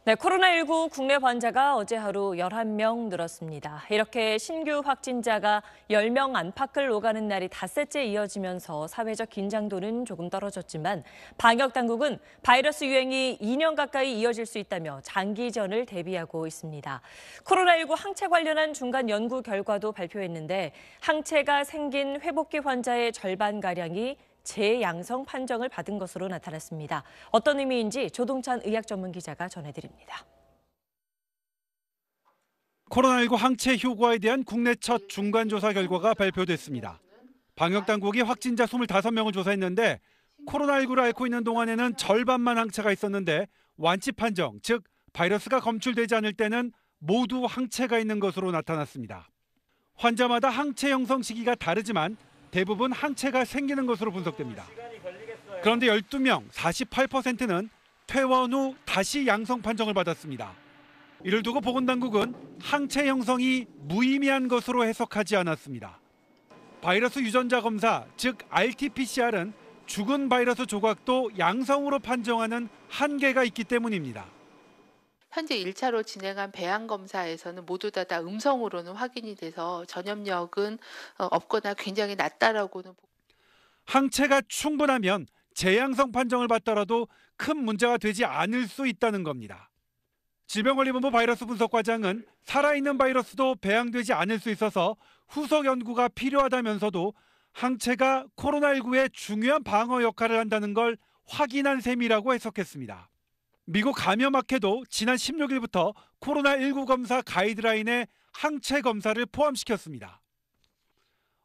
네, 코로나19 국내 환자가 어제 하루 11명 늘었습니다. 이렇게 신규 확진자가 10명 안팎을 오가는 날이 닷새째 이어지면서 사회적 긴장도는 조금 떨어졌지만 방역 당국은 바이러스 유행이 2년 가까이 이어질 수 있다며 장기전을 대비하고 있습니다. 코로나19 항체 관련한 중간 연구 결과도 발표했는데 항체가 생긴 회복기 환자의 절반가량이 재양성 판정을 받은 것으로 나타났습니다. 어떤 의미인지 조동찬 의학 전문 기자가 전해드립니다. 코로나19 항체 효과에 대한 국내 첫 중간조사 결과가 발표됐습니다. 방역당국이 확진자 25명을 조사했는데 코로나19를 앓고 있는 동안에는 절반만 항체가 있었는데 완치 판정, 즉 바이러스가 검출되지 않을 때는 모두 항체가 있는 것으로 나타났습니다. 환자마다 항체 형성 시기가 다르지만 대부분 항체가 생기는 것으로 분석됩니다. 그런데 12명, 48%는 퇴원 후 다시 양성 판정을 받았습니다. 이를 두고 보건당국은 항체 형성이 무의미한 것으로 해석하지 않았습니다. 바이러스 유전자 검사, 즉 RT-PCR은 죽은 바이러스 조각도 양성으로 판정하는 한계가 있기 때문입니다. 현재 1차로 진행한 배양 검사에서는 모두 다 음성으로는 확인이 돼서 전염력은 없거나 굉장히 낮다라고는. 항체가 충분하면 재양성 판정을 받더라도 큰 문제가 되지 않을 수 있다는 겁니다. 질병관리본부 바이러스 분석과장은 살아있는 바이러스도 배양되지 않을 수 있어서 후속 연구가 필요하다면서도 항체가 코로나19의 중요한 방어 역할을 한다는 걸 확인한 셈이라고 해석했습니다. 미국 감염학회도 지난 16일부터 코로나19 검사 가이드라인에 항체 검사를 포함시켰습니다.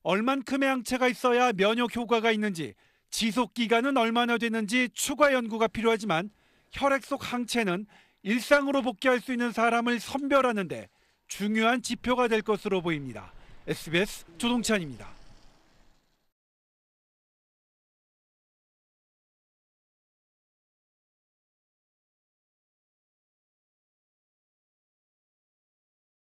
얼만큼의 항체가 있어야 면역 효과가 있는지, 지속 기간은 얼마나 되는지 추가 연구가 필요하지만 혈액 속 항체는 일상으로 복귀할 수 있는 사람을 선별하는 데 중요한 지표가 될 것으로 보입니다. SBS 조동찬입니다.